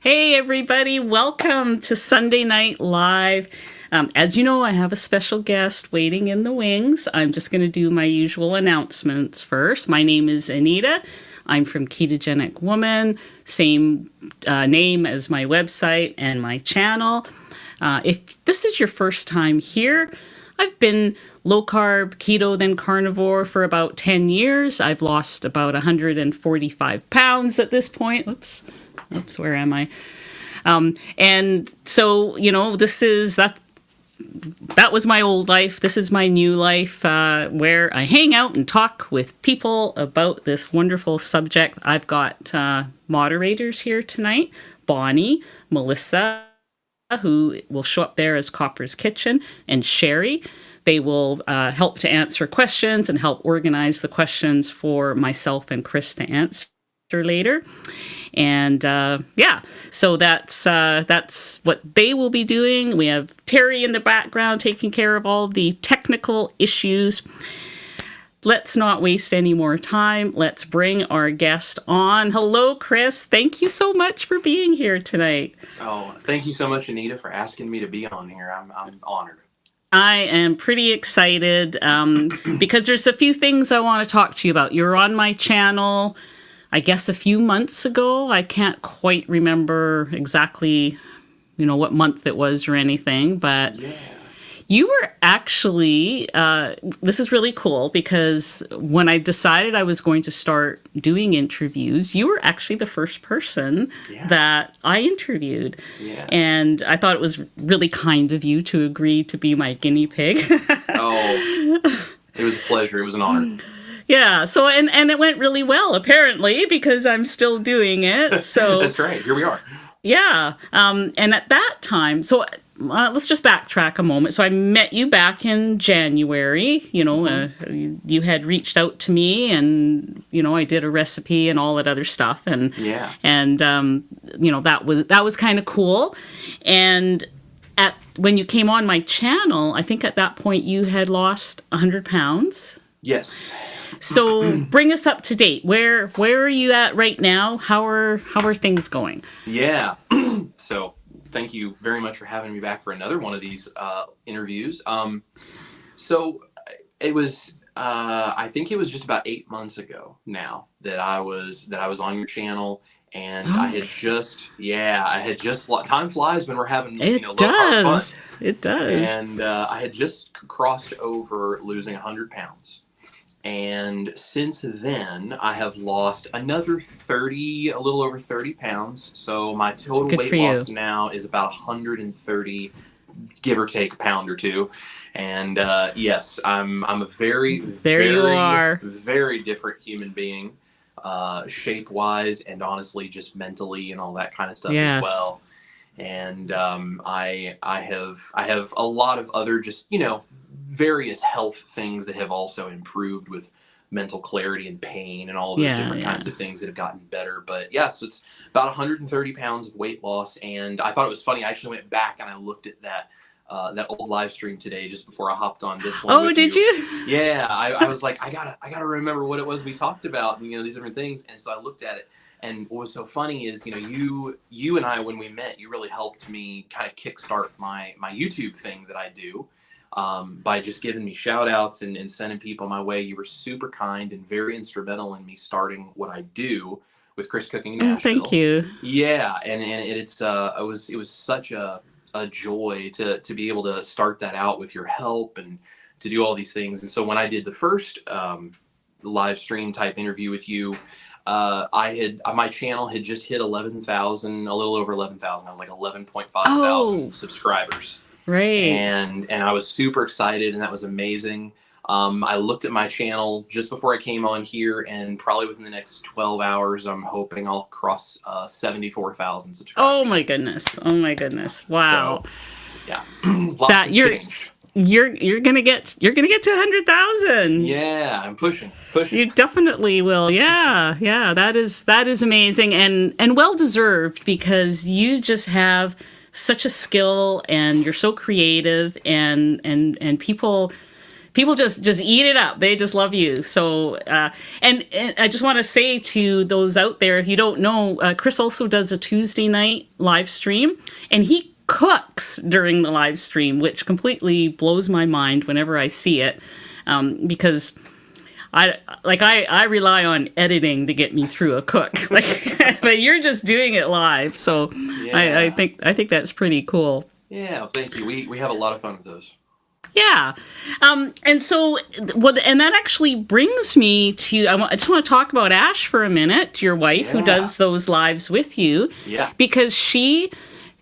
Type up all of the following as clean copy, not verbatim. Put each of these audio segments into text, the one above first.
Hey, everybody. Welcome to Sunday Night Live. As you know, I have a special guest waiting in the wings. I'm just going to do my usual announcements first. My name is Anita. I'm from Ketogenic Woman, same name as my website and my channel. If this is your first time here, I've been low carb, keto, then carnivore for about 10 years. I've lost about 145 pounds at this point. Oops, where am I? And so, that was my old life. This is my new life, where I hang out and talk with people about this wonderful subject. I've got moderators here tonight, Bonnie, Melissa, who will show up there as Copper's Kitchen, and Sherry. They will help to answer questions and help organize the questions for myself and Chris to answer later. And so that's what they will be doing. We have Terry in the background taking care of all the technical issues. Let's not waste any more time. Let's bring our guest on. Hello, Chris. Thank you so much for being here tonight. Oh, thank you so much, Anita, for asking me to be on here. I'm honored. I am pretty excited because there's a few things I want to talk to you about. You're on my channel, I guess, a few months ago. I can't quite remember exactly, what month it was or anything, but yeah. You were actually, this is really cool because when I decided I was going to start doing interviews, you were actually the first person that I interviewed. Yeah. And I thought it was really kind of you to agree to be my guinea pig. Oh, it was a pleasure. It was an honor. Yeah. So, and it went really well, apparently, because I'm still doing it. So that's right. Here we are. Yeah. And at that time, so let's just backtrack a moment. So I met you back in January. You had reached out to me, and I did a recipe and all that other stuff, and that was kind of cool. And when you came on my channel, I think at that point you had lost 100 pounds. Yes. So bring us up to date. Where are you at right now? How are things going? Yeah. So thank you very much for having me back for another one of these interviews. So it was I think it was just about 8 months ago now that I was on your channel, and okay. I had just time flies when we're having low carb fun. It does. And I had just crossed over losing 100 pounds. And since then, I have lost another a little over 30 pounds. So my total weight loss now is about 130, give or take a pound or two. And yes, I'm a very different human being, shape-wise, and honestly, just mentally and all that kind of stuff as well. And I have a lot of other just various health things that have also improved with mental clarity and pain and all of those different kinds of things that have gotten better. But yes, it's about 130 pounds of weight loss. And I thought it was funny. I actually went back and I looked at that old live stream today just before I hopped on this one. Oh, did you? Yeah. I was like, I gotta remember what it was we talked about, and these different things. And so I looked at it. And what was so funny is, you and I, when we met, you really helped me kind of kickstart my YouTube thing that I do. By just giving me shout outs and sending people my way. You were super kind and very instrumental in me starting what I do with Chris Cooking in Nashville. Thank you. Yeah. And it was such a joy to be able to start that out with your help and to do all these things. And so when I did the first, live stream type interview with you, my channel had just hit 11,000, a little over 11,000. I was like 11.5 thousand subscribers. Right. And I was super excited, and that was amazing. I looked at my channel just before I came on here, and probably within the next 12 hours, I'm hoping I'll cross 74,000 subscribers. Oh my goodness. Wow. So, yeah. Lots has changed. You're gonna get to 100,000. Yeah, I'm pushing. You definitely will. Yeah. That is amazing and well deserved, because you just have such a skill and you're so creative and people people just eat it up. They just love you. So, and I just want to say to those out there, if you don't know, Chris also does a Tuesday night live stream, and he cooks during the live stream, which completely blows my mind whenever I see it, because I rely on editing to get me through a cook, but you're just doing it live. So I think that's pretty cool. Yeah, well, thank you. We have a lot of fun with those. Yeah. And so, and that actually brings me to, I just want to talk about Ash for a minute, your wife, who does those lives with you. Yeah. Because she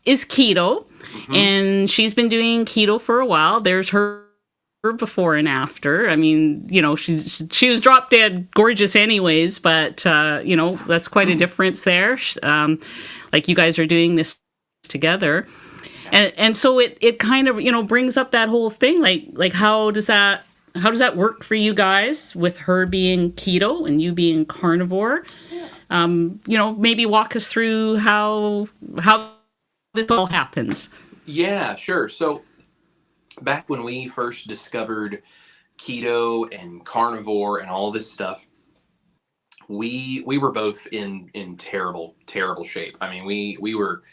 is keto, and she's been doing keto for a while. There's her before and after. I mean, she was drop dead gorgeous anyways, but, that's quite a difference there. Like you guys are doing this together. And so it kind of, brings up that whole thing, like how does that work for you guys with her being keto and you being carnivore? Maybe walk us through how this all happens. Yeah, sure. So back when we first discovered keto and carnivore and all this stuff, we were both in terrible, terrible shape. I mean, we were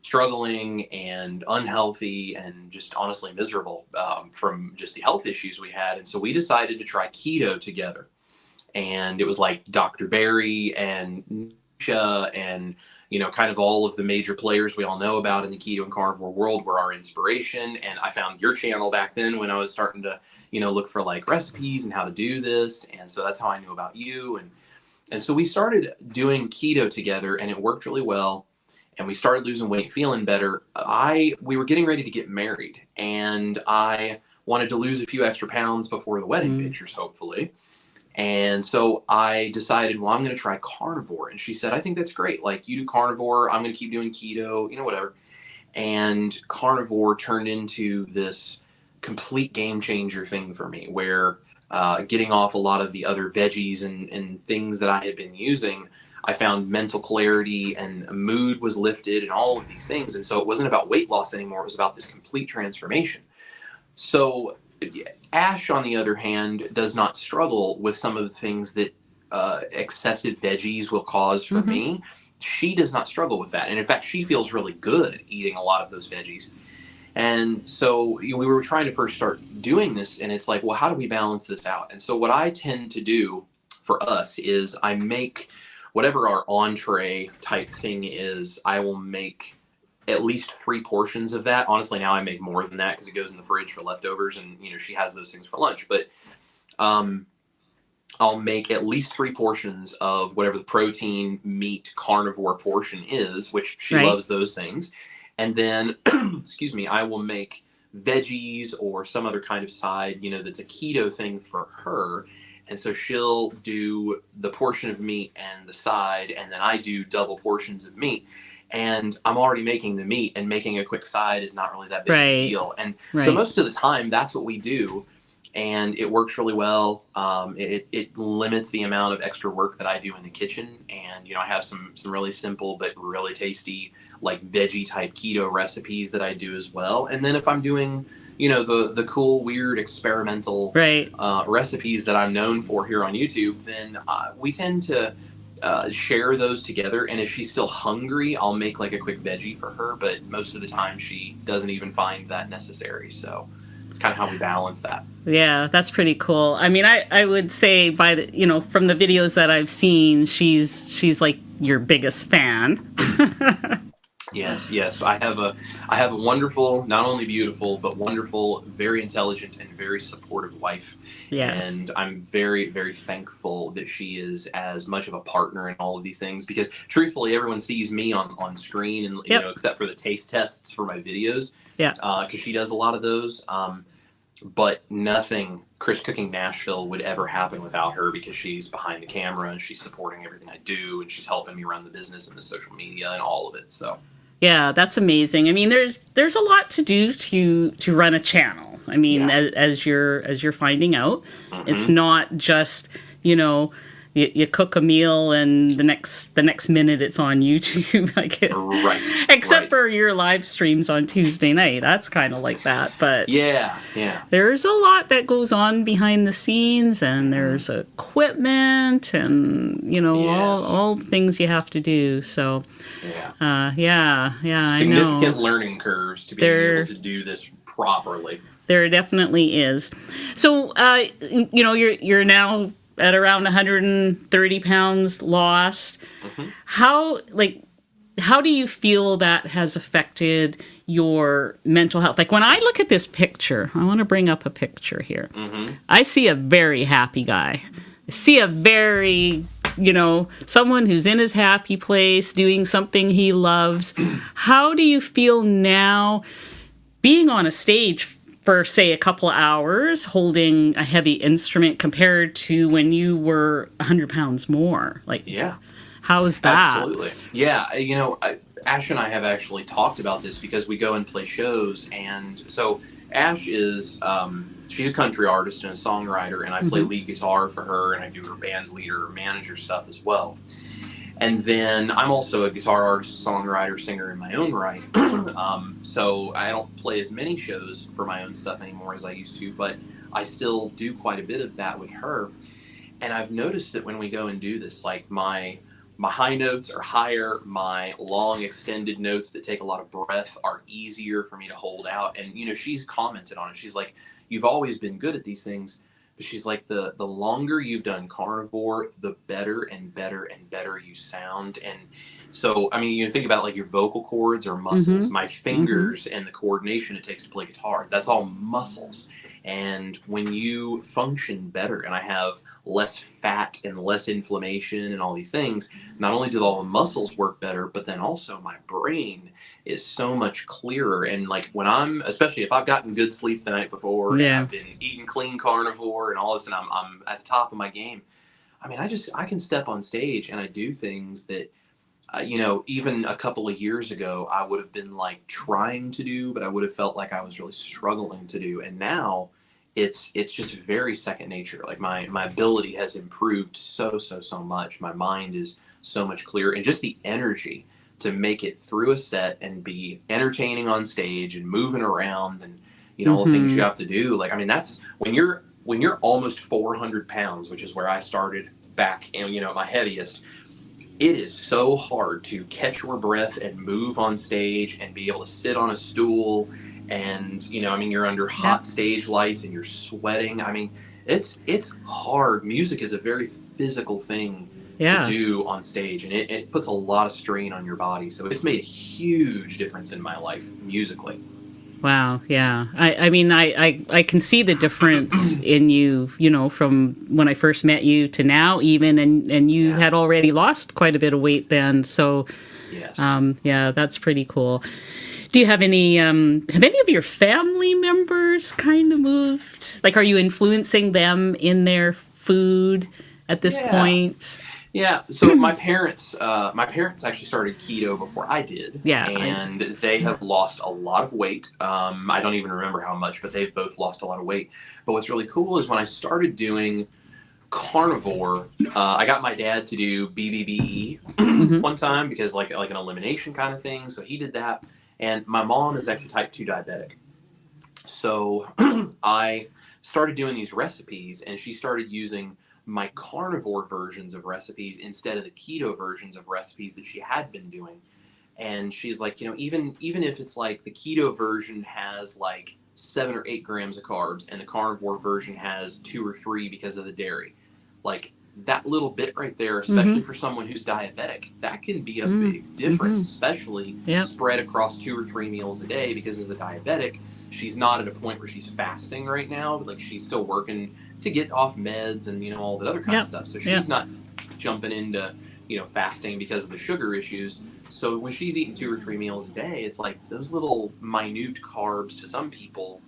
struggling and unhealthy and just honestly miserable from just the health issues we had. And so we decided to try keto together. And it was like Dr. Barry and Nisha and, kind of all of the major players we all know about in the keto and carnivore world were our inspiration. And I found your channel back then when I was starting to, look for like recipes and how to do this. And so that's how I knew about you. And so we started doing keto together, and it worked really well. And we started losing weight, feeling better. We were getting ready to get married, and I wanted to lose a few extra pounds before the wedding pictures, hopefully. And so I decided, well, I'm going to try carnivore. And she said, I think that's great. Like, you do carnivore, I'm going to keep doing keto, whatever. And carnivore turned into this complete game changer thing for me, where getting off a lot of the other veggies and things that I had been using, I found mental clarity and mood was lifted and all of these things. And so it wasn't about weight loss anymore. It was about this complete transformation. So Ash, on the other hand, does not struggle with some of the things that excessive veggies will cause for me. She does not struggle with that. And in fact, she feels really good eating a lot of those veggies. And so we were trying to first start doing this, and it's like, well, how do we balance this out? And so what I tend to do for us is I make whatever our entree type thing is, I will make at least 3 portions of that. Honestly, now I make more than that because it goes in the fridge for leftovers, and she has those things for lunch. But I'll make at least 3 portions of whatever the protein, meat, carnivore portion is, which she loves those things. And then, excuse me, I will make veggies or some other kind of side, that's a keto thing for her. And so she'll do the portion of meat and the side, and then I do double portions of meat. And I'm already making the meat, and making a quick side is not really that big of a deal. And so most of the time, that's what we do. And it works really well. It limits the amount of extra work that I do in the kitchen. And, I have some really simple but really tasty, like veggie type keto recipes that I do as well. And then if I'm doing the cool, weird, experimental recipes that I'm known for here on YouTube, then we tend to share those together. And if she's still hungry, I'll make like a quick veggie for her. But most of the time, she doesn't even find that necessary. So it's kind of how we balance that. Yeah, that's pretty cool. I mean, I would say by the from the videos that I've seen, she's like your biggest fan. Yes. I have a wonderful, not only beautiful, but wonderful, very intelligent and very supportive wife. Yes. And I'm very, very thankful that she is as much of a partner in all of these things, because truthfully, everyone sees me on screen and, except for the taste tests for my videos. Yeah. Because she does a lot of those. But nothing Chris Cooking Nashville would ever happen without her, because she's behind the camera and she's supporting everything I do, and she's helping me run the business and the social media and all of it. So. Yeah, that's amazing. I mean, there's a lot to do to run a channel. I mean, as you're finding out, it's not just you cook a meal and the next minute it's on YouTube. Right. Except for your live streams on Tuesday night. That's kind of like that. But yeah. There's a lot that goes on behind the scenes, and there's equipment and, all the things you have to do. So, yeah, I know. Significant learning curves to be able to do this properly. There definitely is. So, you're now at around 130 pounds lost. Mm-hmm. How do you feel that has affected your mental health? Like, when I look at this picture, I want to bring up a picture here. Mm-hmm. I see a very happy guy. I see a very, someone who's in his happy place, doing something he loves. How do you feel now being on a stage for, say, a couple of hours, holding a heavy instrument compared to when you were 100 pounds more? How's that? Absolutely. Yeah. Ash and I have actually talked about this because we go and play shows. And so Ash is, she's a country artist and a songwriter, and I play lead guitar for her, and I do her band leader, manager stuff as well. And then I'm also a guitar artist, songwriter, singer in my own right. So I don't play as many shows for my own stuff anymore as I used to, but I still do quite a bit of that with her. And I've noticed that when we go and do this, like my high notes are higher, my long extended notes that take a lot of breath are easier for me to hold out. And, she's commented on it. She's like, you've always been good at these things. But she's like, the longer you've done Carnivore, the better and better and better you sound. And so, think about it like your vocal cords or muscles. My fingers and the coordination it takes to play guitar, that's all muscles. And when you function better, and I have less fat and less inflammation and all these things, not only do all the muscles work better, but then also my brain is so much clearer. And like especially if I've gotten good sleep the night before, and I've been eating clean carnivore and all this, and I'm at the top of my game. I can step on stage and I do things that, even a couple of years ago, I would have been like trying to do, but I would have felt like I was really struggling to do. And now it's just very second nature. Like my ability has improved so much. My mind is so much clearer, and just the energy to make it through a set and be entertaining on stage and moving around and, all the things you have to do. Like, that's when you're almost 400 pounds, which is where I started back and, at my heaviest. It is so hard to catch your breath and move on stage and be able to sit on a stool and, you're under hot stage lights and you're sweating. It's hard. Music is a very physical thing to do on stage, and it puts a lot of strain on your body. So it's made a huge difference in my life musically. Wow. Yeah. I can see the difference in you, from when I first met you to now even, and you had already lost quite a bit of weight then. So, yes. That's pretty cool. Do you have any of your family members kind of moved? Like, are you influencing them in their food at this point? Yeah, so my parents actually started keto before I did. Yeah. And they have lost a lot of weight. I don't even remember how much, but they've both lost a lot of weight. But what's really cool is when I started doing Carnivore, I got my dad to do BBBE one time because like an elimination kind of thing. So he did that. And my mom is actually type 2 diabetic. So I started doing these recipes, and she started using my Carnivore versions of recipes instead of the keto versions of recipes that she had been doing. And she's like, even if it's like the keto version has like 7 or 8 grams of carbs and the Carnivore version has 2 or 3 because of the dairy, like that little bit right there, especially for someone who's diabetic, that can be a big difference, especially spread across 2 or 3 meals a day, because as a diabetic, she's not at a point where she's fasting right now, but like she's still working to get off meds and, all that other kind of stuff. So she's not jumping into, fasting because of the sugar issues. So when she's eating 2 or 3 meals a day, it's like those little minute carbs to some people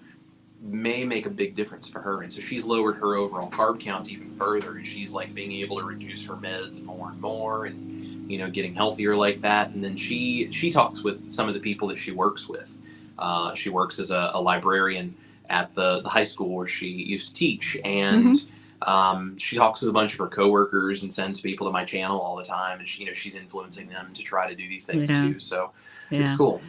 may make a big difference for her. And so she's lowered her overall carb count even further, and she's like being able to reduce her meds more and more, and getting healthier like that. And then she talks with some of the people that she works with. She works as a librarian at the high school where she used to teach, and She talks with a bunch of her coworkers and sends people to my channel all the time, and she's influencing them to try to do these things Yeah. too. So it's Yeah. cool.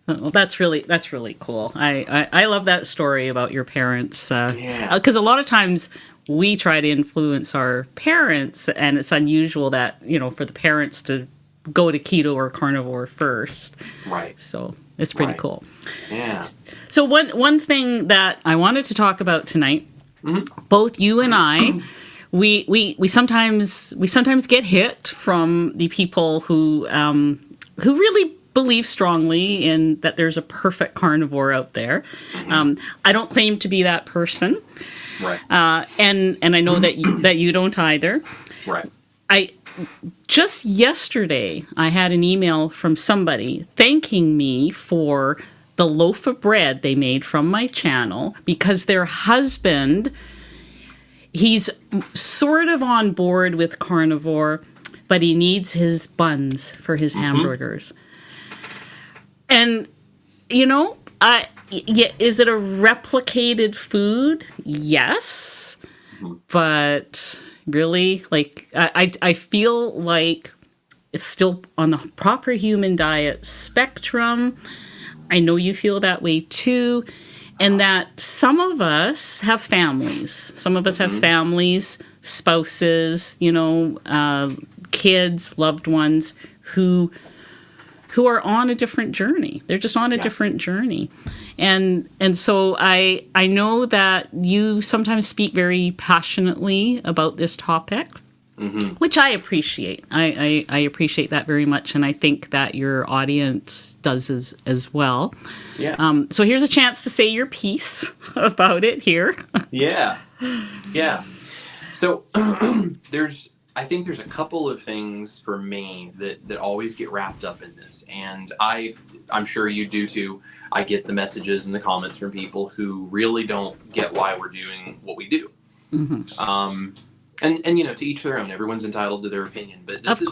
Well, that's really cool. I love that story about your parents. Yeah. Because a lot of times we try to influence our parents, and it's unusual that, for the parents to go to keto or carnivore first. Right. So it's pretty Right. cool. Yeah. So one thing that I wanted to talk about tonight, both you and I, we sometimes get hit from the people who really believe strongly in that there's a perfect carnivore out there. I don't claim to be that person, Right. and I know that you don't either. Right. Just yesterday, I had an email from somebody thanking me for the loaf of bread they made from my channel because their husband, he's sort of on board with carnivore, but he needs his buns for his hamburgers. And, is it a replicated food? Yes. But really, I feel like it's still on the proper human diet spectrum. I know you feel that way too. And that some of us have families. Some of us have families, spouses, kids, loved ones who are on a different journey. They're just on a different journey. And so I know that you sometimes speak very passionately about this topic, which I appreciate. I appreciate that very much, and I think that your audience does as well. Yeah. So here's a chance to say your piece about it here. Yeah. Yeah. So I think there's a couple of things for me that always get wrapped up in this. And I'm sure you do too. I get the messages and the comments from people who really don't get why we're doing what we do. And to each their own. Everyone's entitled to their opinion. But this is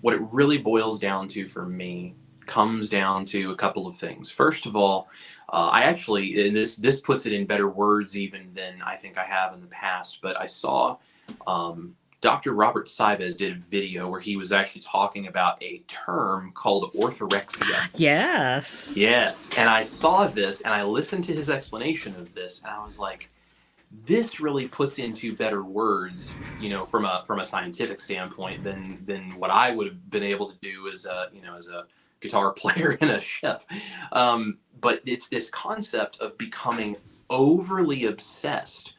what it really boils down to for me, comes down to a couple of things. First of all, I actually, and this puts it in better words even than I think I have in the past, but I saw Dr. Robert Cybez did a video where he was actually talking about a term called orthorexia. Yes. Yes. And I saw this and I listened to his explanation of this and I was like, this really puts into better words, from a scientific standpoint than what I would have been able to do as a guitar player and a chef. But it's this concept of becoming overly obsessed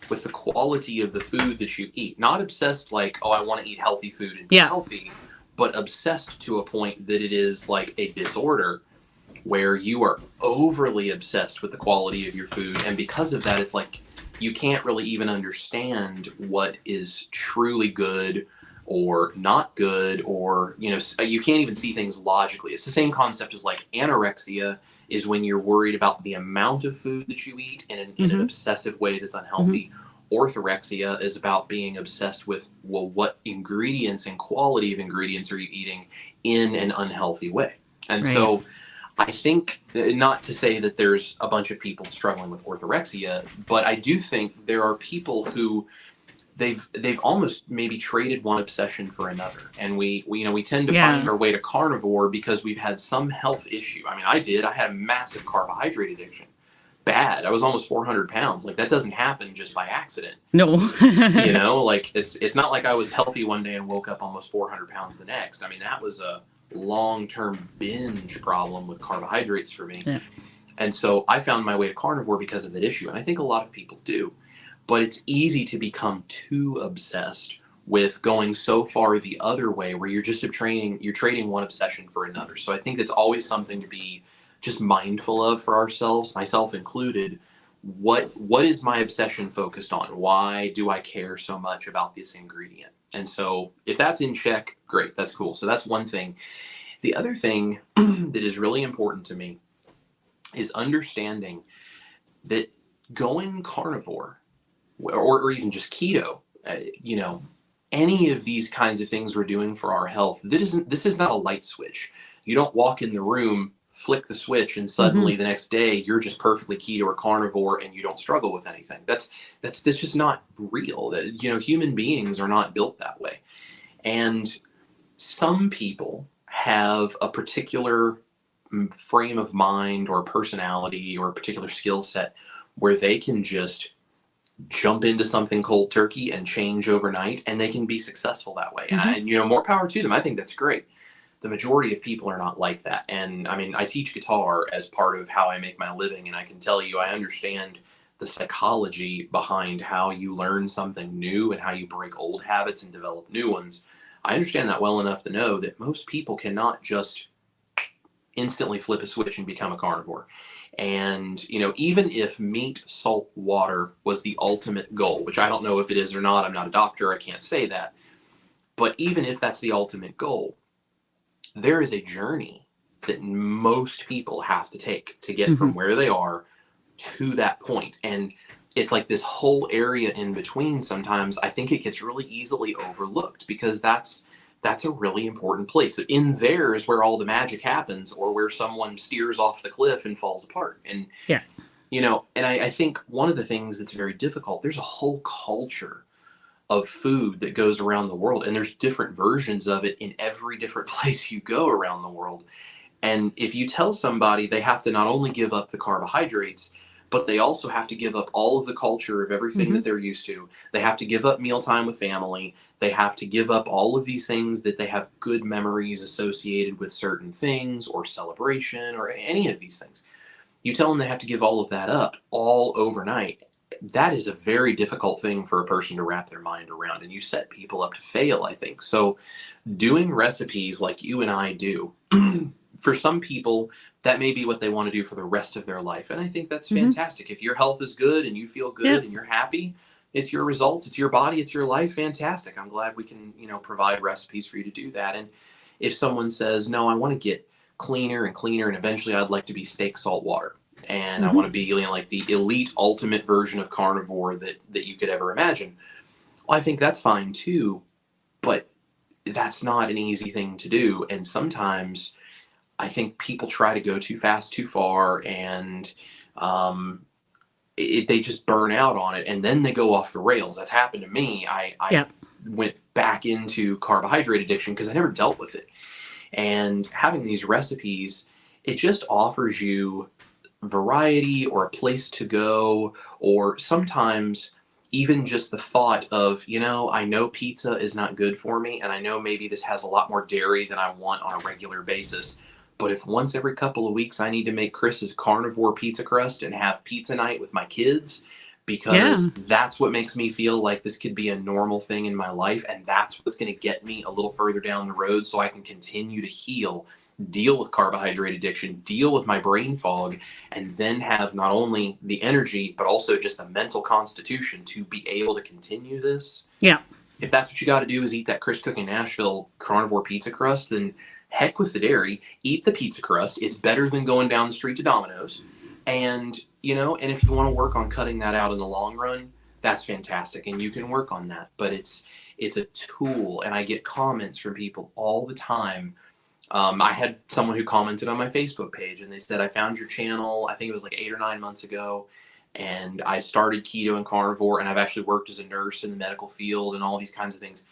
with the quality of the food that you eat. Not obsessed like, oh, I want to eat healthy food and be healthy, but obsessed to a point that it is like a disorder where you are overly obsessed with the quality of your food. And because of that, it's like you can't really even understand what is truly good or not good, or you can't even see things logically. It's the same concept as like anorexia is when you're worried about the amount of food that you eat in an obsessive way that's unhealthy. Orthorexia is about being obsessed with, well, what ingredients and quality of ingredients are you eating in an unhealthy way. And so I think, not to say that there's a bunch of people struggling with orthorexia, but I do think there are people who they've almost maybe traded one obsession for another. And we tend to find our way to carnivore because we've had some health issue. I mean, I had a massive carbohydrate addiction. Bad. I was almost 400 pounds. Like, that doesn't happen just by accident. No. Like it's not like I was healthy one day and woke up almost 400 pounds the next. I mean, that was a long-term binge problem with carbohydrates for me. Yeah. And so I found my way to carnivore because of that issue. And I think a lot of people do. But it's easy to become too obsessed with going so far the other way where you're trading one obsession for another. So I think it's always something to be just mindful of for ourselves, myself included. What is my obsession focused on? Why do I care so much about this ingredient? And so if that's in check, great, that's cool. So that's one thing. The other thing that is really important to me is understanding that going carnivore or even just keto, any of these kinds of things we're doing for our health, this is not a light switch. You don't walk in the room flick the switch and Mm-hmm. suddenly the next day you're just perfectly keto or carnivore and you don't struggle with anything. That's just not real. That, human beings are not built that way. And some people have a particular frame of mind or personality or a particular skill set where they can just jump into something cold turkey and change overnight, and they can be successful that way. Mm-hmm. And more power to them. I think that's great. The majority of people are not like that. And I mean, I teach guitar as part of how I make my living, and I can tell you, I understand the psychology behind how you learn something new and how you break old habits and develop new ones. I understand that well enough to know that most people cannot just instantly flip a switch and become a carnivore. And, even if meat, salt, water was the ultimate goal, which I don't know if it is or not, I'm not a doctor, I can't say that. But even if that's the ultimate goal, there is a journey that most people have to take to get Mm-hmm. from where they are to that point. And it's like this whole area in between. Sometimes I think it gets really easily overlooked because that's a really important place. In there is where all the magic happens, or where someone steers off the cliff and falls apart. And Yeah. and I think one of the things that's very difficult, there's a whole culture of food that goes around the world, and there's different versions of it in every different place you go around the world. And if you tell somebody they have to not only give up the carbohydrates, but they also have to give up all of the culture of everything Mm-hmm. that they're used to. They have to give up mealtime with family. They have to give up all of these things that they have good memories associated with certain things or celebration or any of these things. You tell them they have to give all of that up all overnight. That is a very difficult thing for a person to wrap their mind around, and you set people up to fail, I think. So doing recipes like you and I do, for some people, that may be what they want to do for the rest of their life. And I think that's Mm-hmm. fantastic. If your health is good and you feel Yeah. good and you're happy, it's your results, it's your body, it's your life. Fantastic. I'm glad we can, provide recipes for you to do that. And if someone says, no, I want to get cleaner and cleaner, and eventually I'd like to be steak, salt, water. And I Mm-hmm. want to be, like the elite ultimate version of carnivore that you could ever imagine. Well, I think that's fine too, but that's not an easy thing to do. And sometimes I think people try to go too fast, too far, and they just burn out on it, and then they go off the rails. That's happened to me. I Yeah. went back into carbohydrate addiction because I never dealt with it. And having these recipes, it just offers you variety or a place to go, or sometimes even just the thought of, I know pizza is not good for me, and I know maybe this has a lot more dairy than I want on a regular basis. But if once every couple of weeks I need to make Chris's carnivore pizza crust and have pizza night with my kids, Yeah. because that's what makes me feel like this could be a normal thing in my life, and that's what's going to get me a little further down the road so I can continue to heal, deal with carbohydrate addiction, deal with my brain fog, and then have not only the energy but also just the mental constitution to be able to continue this. Yeah. If that's what you got to do is eat that Chris Cooking Nashville carnivore pizza crust, then heck with the dairy, eat the pizza crust. It's better than going down the street to Domino's. And, and if you want to work on cutting that out in the long run, that's fantastic. And you can work on that, but it's a tool. And I get comments from people all the time. I had someone who commented on my Facebook page, and they said, I found your channel, I think it was like 8 or 9 months ago. And I started keto and carnivore, and I've actually worked as a nurse in the medical field and all these kinds of things.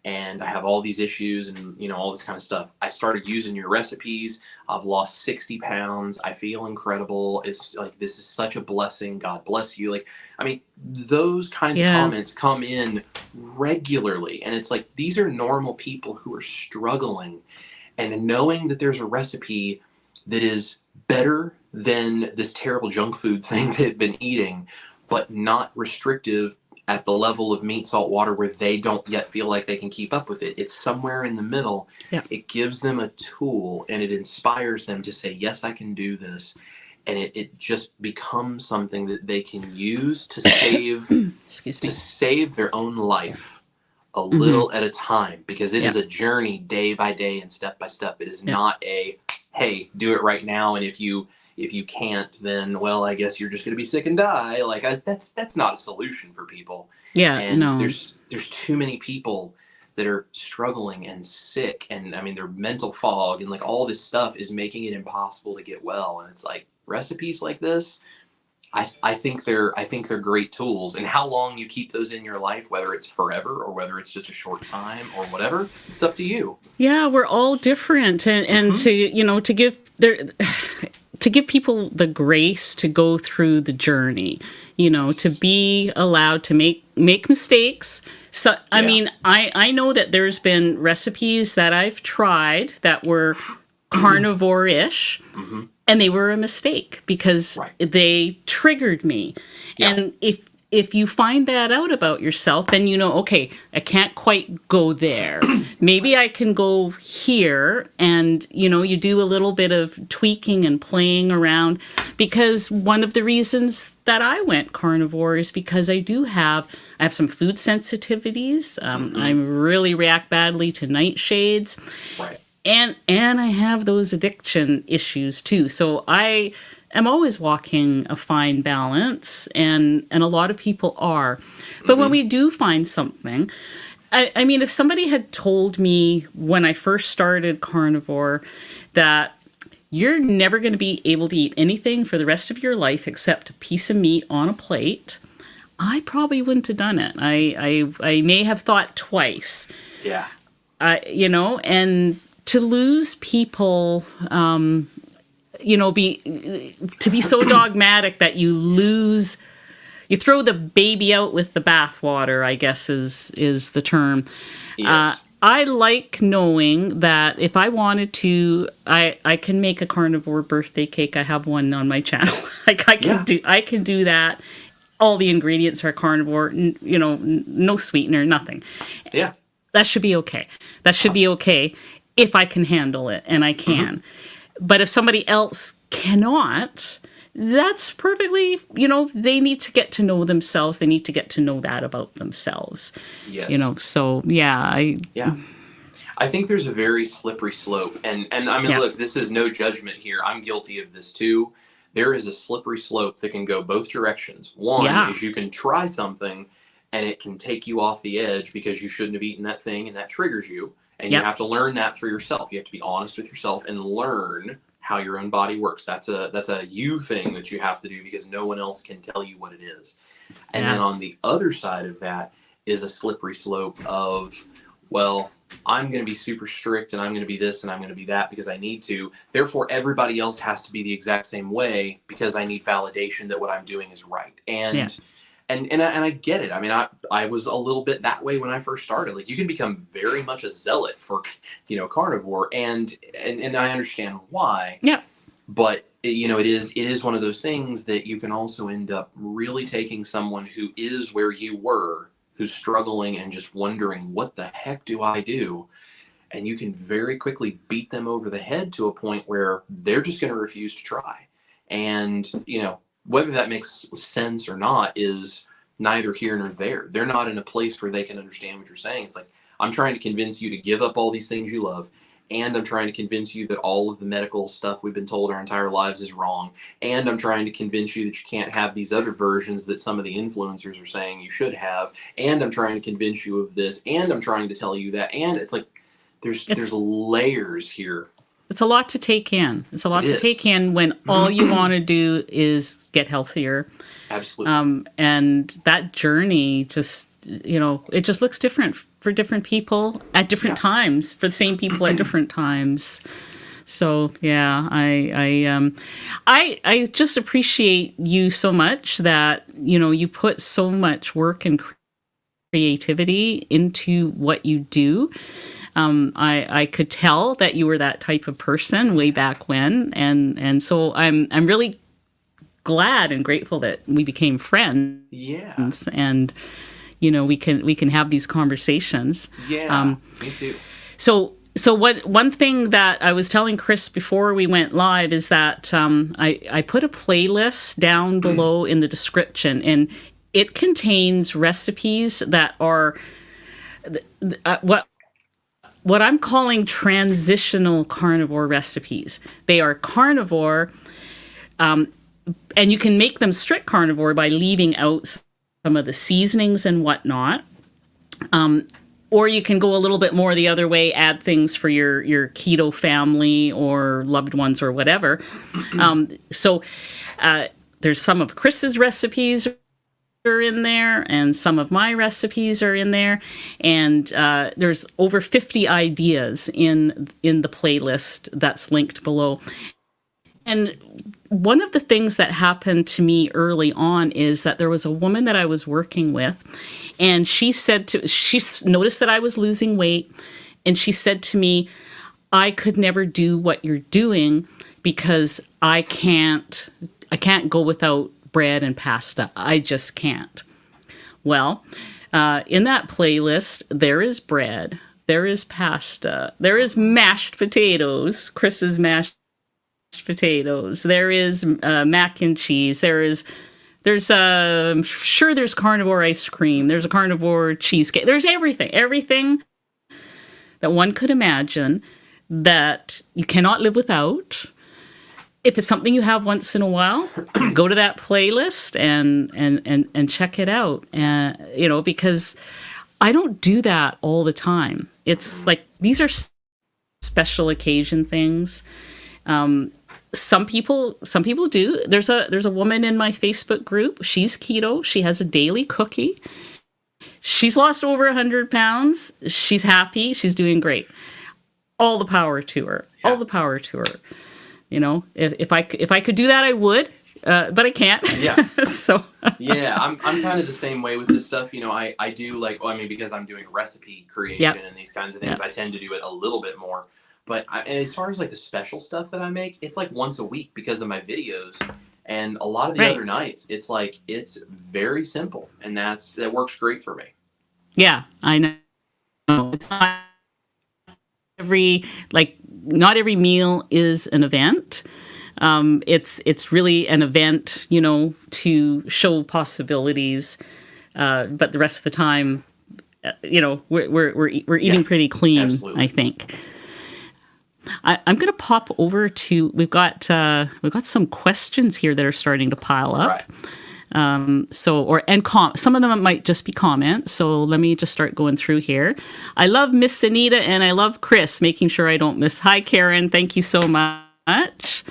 And I have all these issues and, all this kind of stuff. I started using your recipes. I've lost 60 pounds. I feel incredible. It's like, this is such a blessing. God bless you. Like, I mean, those kinds of Yeah. comments come in regularly. And it's like, these are normal people who are struggling. And knowing that there's a recipe that is better than this terrible junk food thing they've been eating, but not restrictive at the level of meat, salt, water where they don't yet feel like they can keep up with it. It's somewhere in the middle. Yeah. It gives them a tool, and it inspires them to say, yes, I can do this. And it just becomes something that they can use to save Excuse me. their own life a Mm-hmm. little at a time, because it Yeah. is a journey day by day and step by step. It is Yeah. not a, hey, do it right now, and if you can't, then, well, I guess you're just going to be sick and die. Like, that's not a solution for people. Yeah. And No. there's too many people that are struggling and sick, and I mean their mental fog and like all this stuff is making it impossible to get well. And it's like recipes like this, I think they're great tools. And how long you keep those in your life, whether it's forever or whether it's just a short time or whatever, it's up to you. Yeah, we're all different, and to to give people the grace to go through the journey, to be allowed to make mistakes. So I mean, I know that there's been recipes that I've tried that were carnivore-ish. And they were a mistake because they triggered me. Yeah. And if you find that out about yourself, then okay, I can't quite go there. Maybe I can go here, and you do a little bit of tweaking and playing around. Because one of the reasons that I went carnivore is because I have some food sensitivities. I really react badly to nightshades. Right. And I have those addiction issues too. So I am always walking a fine balance, and a lot of people are. But when we do find something, I mean, if somebody had told me when I first started carnivore that you're never going to be able to eat anything for the rest of your life except a piece of meat on a plate, I probably wouldn't have done it. I may have thought twice. Yeah. And to lose people, to be so dogmatic that you throw the baby out with the bathwater, I guess is the term. Yes. I like knowing that if I wanted to, I can make a carnivore birthday cake. I have one on my channel. I can do that. All the ingredients are carnivore, no sweetener, nothing. Yeah. That should be okay. That should be okay. If I can handle it, and I can. But if somebody else cannot, that's perfectly, they need to get to know themselves. They need to get to know that about themselves. Yes. So yeah, I think there's a very slippery slope. And I mean, look, this is no judgment here. I'm guilty of this too. There is a slippery slope that can go both directions. One is you can try something and it can take you off the edge because you shouldn't have eaten that thing and that triggers you. And you have to learn that for yourself. You have to be honest with yourself and learn how your own body works. That's a you thing that you have to do because no one else can tell you what it is. And then on the other side of that is a slippery slope of, well, I'm going to be super strict and I'm going to be this and I'm going to be that because I need to. Therefore, everybody else has to be the exact same way because I need validation that what I'm doing is right. And I get it. I mean, I was a little bit that way when I first started. Like, you can become very much a zealot for, carnivore, and I understand why. Yeah. But it is one of those things that you can also end up really taking someone who is where you were, who's struggling and just wondering, what the heck do I do? And you can very quickly beat them over the head to a point where they're just going to refuse to try. And, whether that makes sense or not is neither here nor there. They're not in a place where they can understand what you're saying. It's like, I'm trying to convince you to give up all these things you love, and I'm trying to convince you that all of the medical stuff we've been told our entire lives is wrong, and I'm trying to convince you that you can't have these other versions that some of the influencers are saying you should have, and I'm trying to convince you of this, and I'm trying to tell you that, and it's like there's layers here. It's a lot to take in. It's a lot to take in when all you want to do is get healthier. Absolutely. And that journey just, it just looks different for different people at different times, for the same people at different times. So yeah, I just appreciate you so much that, you put so much work and creativity into what you do. I could tell that you were that type of person way back when, and so I'm really glad and grateful that we became friends. Yeah. And we can have these conversations. Yeah. Me too. So one thing that I was telling Chris before we went live is that I put a playlist down below in the description, and it contains recipes that are what I'm calling transitional carnivore recipes. They are carnivore, and you can make them strict carnivore by leaving out some of the seasonings and whatnot. or you can go a little bit more the other way, add things for your keto family or loved ones or whatever. So there's some of Chris's recipes are in there, and some of my recipes are in there, and there's over 50 ideas in the playlist that's linked below. And one of the things that happened to me early on is that there was a woman that I was working with, and she noticed that I was losing weight, and she said to me, I could never do what you're doing because I can't go without bread and pasta. I just can't. Well, in that playlist, there is bread, there is pasta, there is mashed potatoes, Chris's mashed potatoes, there is mac and cheese, there's sure there's carnivore ice cream, there's a carnivore cheesecake, there's everything that one could imagine that you cannot live without. If it's something you have once in a while, go to that playlist and check it out. Because I don't do that all the time. It's like these are special occasion things. Some people do. There's a woman in my Facebook group. She's keto. She has a daily cookie. She's lost over 100 pounds. She's happy. She's doing great. All the power to her. Yeah. All the power to her. If I could do that, I would, but I can't. Yeah. So. Yeah, I'm kind of the same way with this stuff. I do because I'm doing recipe creation and these kinds of things, I tend to do it a little bit more. But as far as like the special stuff that I make, it's like once a week because of my videos. And a lot of the other nights, it's very simple, and that works great for me. Yeah, I know. It's not every meal is an event. It's really an event, to show possibilities. But the rest of the time, we're eating pretty clean. Absolutely. I think. I'm going to pop over to. We've got some questions here that are starting to pile up. Right. Some of them might just be comments. So let me just start going through here. I love Miss Anita and I love Chris, making sure I don't miss. Hi, Karen. Thank you so much.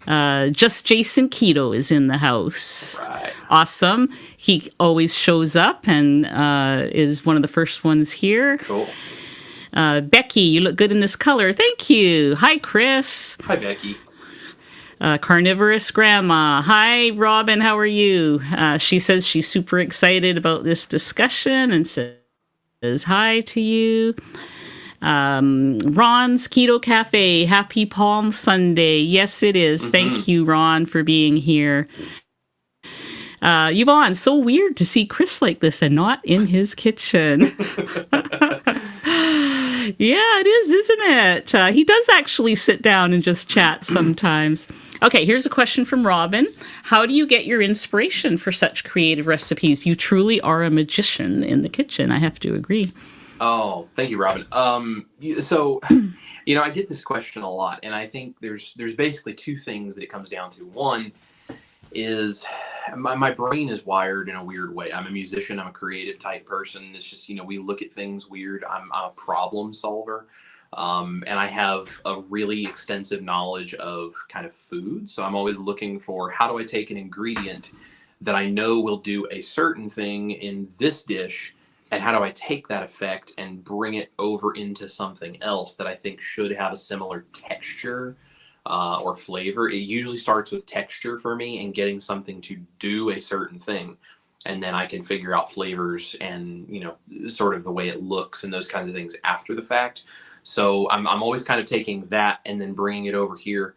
Just Jason Keto is in the house. Right. Awesome. He always shows up and is one of the first ones here. Cool. Becky, you look good in this color. Thank you. Hi, Chris. Hi, Becky. Carnivorous Grandma. Hi, Robin. How are you? She says she's super excited about this discussion and says hi to you. Ron's Keto Cafe. Happy Palm Sunday. Yes, it is. Mm-hmm. Thank you, Ron, for being here. Yvonne, so weird to see Chris like this and not in his kitchen. Yeah, it is, isn't it? He does actually sit down and just chat sometimes. Okay, here's a question from Robin. How do you get your inspiration for such creative recipes? You truly are a magician in the kitchen. I have to agree. Oh, thank you, Robin. So, I get this question a lot, and I think there's basically two things that it comes down to. One is my brain is wired in a weird way. I'm a musician. I'm a creative type person. It's just, we look at things weird. I'm a problem solver. And I have a really extensive knowledge of kind of food. So I'm always looking for, how do I take an ingredient that I know will do a certain thing in this dish, and how do I take that effect and bring it over into something else that I think should have a similar texture or flavor. It usually starts with texture for me and getting something to do a certain thing. And then I can figure out flavors and, sort of the way it looks and those kinds of things after the fact. So I'm always kind of taking that and then bringing it over here.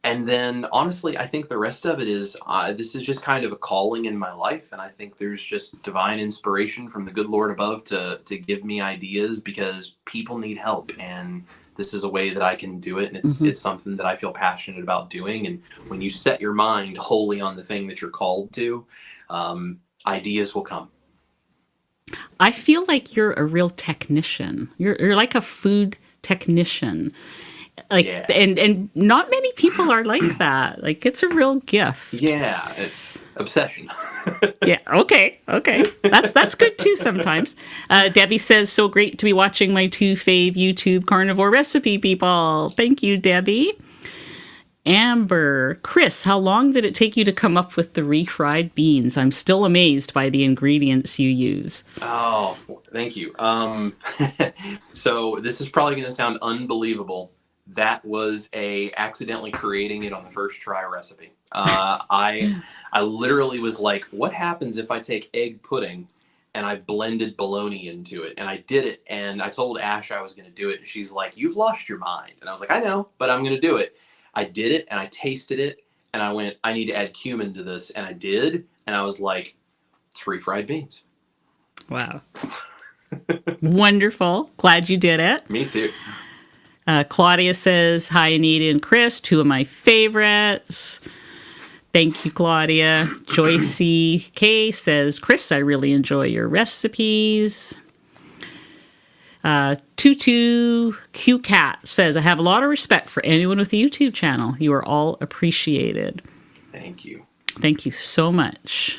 And then honestly, I think the rest of it is, this is just kind of a calling in my life. And I think there's just divine inspiration from the good Lord above to give me ideas, because people need help. And this is a way that I can do it. And it's something that I feel passionate about doing. And when you set your mind wholly on the thing that you're called to, ideas will come. I feel like you're a real technician. You're like a food technician. Like, Yeah. and not many people are like that. Like, it's a real gift. Yeah, it's obsession. Yeah. Okay. That's good too sometimes. Debbie says, so great to be watching my two fave YouTube carnivore recipe people. Thank you, Debbie. Amber, Chris, how long did it take you to come up with the refried beans? I'm still amazed by the ingredients you use. Oh, thank you. So this is probably going to sound unbelievable. That was accidentally creating it on the first try recipe. I literally was like, what happens if I take egg pudding and I blended bologna into it? And I did it, and I told Ash I was going to do it, and she's like, you've lost your mind. And I was like, I know, but I'm going to do it. I did it, and I tasted it, and I went, I need to add cumin to this, and I did, and I was like, it's refried beans. Wow. Wonderful. Glad you did it. Me too. Claudia says, hi, Anita and Chris, two of my favorites. Thank you, Claudia. Joycey K says, Chris, I really enjoy your recipes. Tutu Q Cat says, I have a lot of respect for anyone with a YouTube channel. You are all appreciated. Thank you. Thank you so much.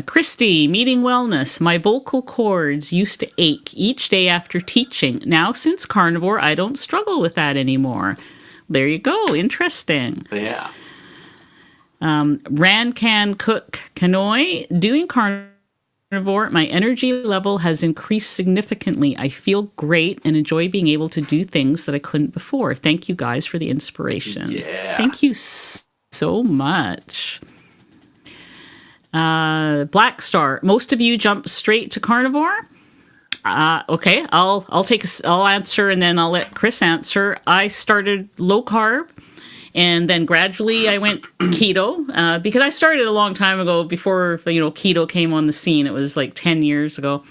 Christy, Meeting Wellness. My vocal cords used to ache each day after teaching. Now, since carnivore, I don't struggle with that anymore. There you go. Interesting. Yeah. Ran Can Cook Canoy. Doing carnivore, my energy level has increased significantly. I feel great and enjoy being able to do things that I couldn't before. Thank you guys for the inspiration. Yeah. Thank you so much. Black Star, most of you jump straight to carnivore. Okay, I'll answer, and then I'll let Chris answer. I started low carb, and then gradually I went keto, because I started a long time ago before, keto came on the scene. It was like 10 years ago.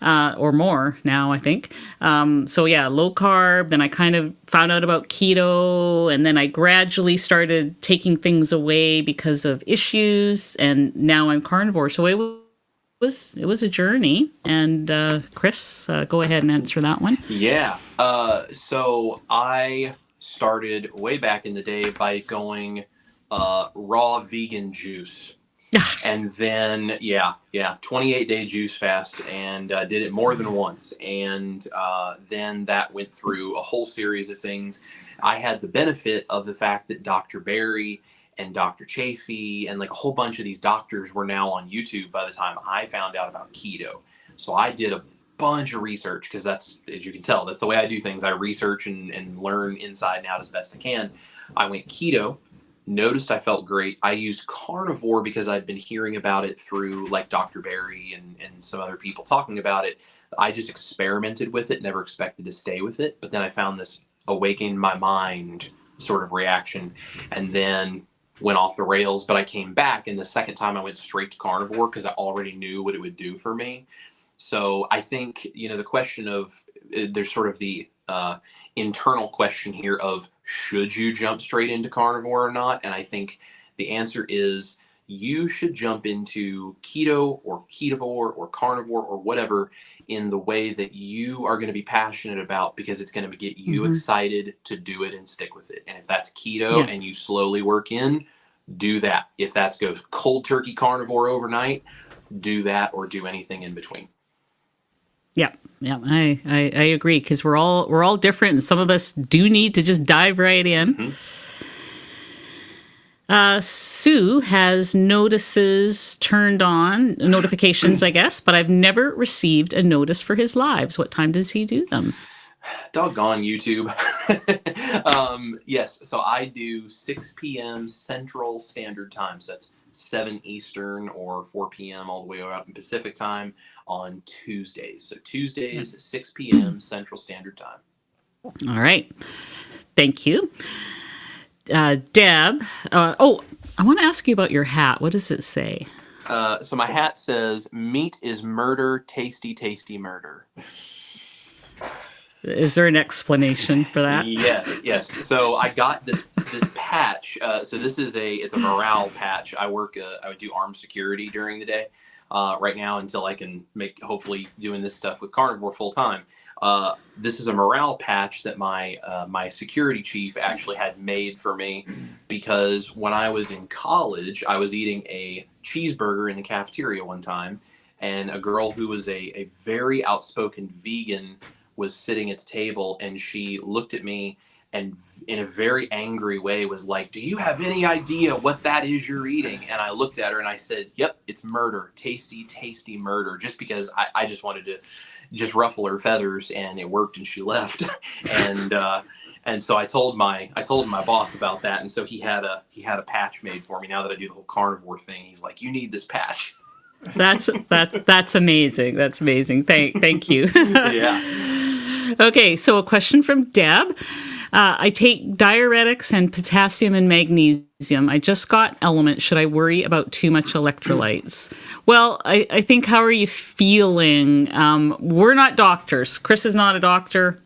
Or more now, I think. So yeah, low carb. Then I kind of found out about keto, and then I gradually started taking things away because of issues, and now I'm carnivore. So it was a journey. And Chris, go ahead and answer that one. Yeah. So I started way back in the day by going raw vegan juice. And then, 28-day juice fast, and did it more than once. And then that went through a whole series of things. I had the benefit of the fact that Dr. Barry and Dr. Chafee and like a whole bunch of these doctors were now on YouTube by the time I found out about keto. So I did a bunch of research, because that's, as you can tell, that's the way I do things. I research and learn inside and out as best I can. I went keto. Noticed I felt great. I used carnivore because I'd been hearing about it through like Dr. Barry and some other people talking about it. I just experimented with it, never expected to stay with it. But then I found this awaken my mind sort of reaction, and then went off the rails. But I came back, and the second time I went straight to carnivore because I already knew what it would do for me. So I think, the question of, there's sort of the internal question here of, should you jump straight into carnivore or not? And I think the answer is, you should jump into keto or ketovore or carnivore or whatever in the way that you are going to be passionate about, because it's going to get you excited to do it and stick with it. And if that's keto and you slowly work in, do that. If that's go cold turkey carnivore overnight, do that, or do anything in between. Yeah, I agree, because we're all different, and some of us do need to just dive right in. Sue has notifications turned on, notifications, I guess, but I've never received a notice for his lives. What time does he do them? Doggone YouTube. Yes, so I do 6 p.m. Central Standard Time. So that's 7 Eastern or 4 p.m. all the way out in Pacific Time on Tuesdays. So Tuesdays, 6 p.m. Central Standard Time. All right. Thank you. Deb, I want to ask you about your hat. What does it say? So my hat says, meat is murder, tasty, tasty murder. Is there an explanation for that? Yes. So I got this patch. So this is it's a morale patch. I do armed security during the day. right now until I can make, hopefully, doing this stuff with Carnivore full time. This is a morale patch that my security chief actually had made for me, because when I was in college, I was eating a cheeseburger in the cafeteria one time, and a girl who was a very outspoken vegan was sitting at the table, and she looked at me and in a very angry way was like, "Do you have any idea what that is you're eating?" And I looked at her and I said, "Yep, it's murder. Tasty, tasty murder." Just because I just wanted to just ruffle her feathers, and it worked, and she left. And so I told my boss about that, and so he had a patch made for me. Now that I do the whole carnivore thing, he's like, "You need this patch." That's amazing. That's amazing. Thank you. Yeah. Okay, so a question from Deb. I take diuretics and potassium and magnesium. I just got Element. Should I worry about too much electrolytes? Well, I think, how are you feeling? We're not doctors. Chris is not a doctor.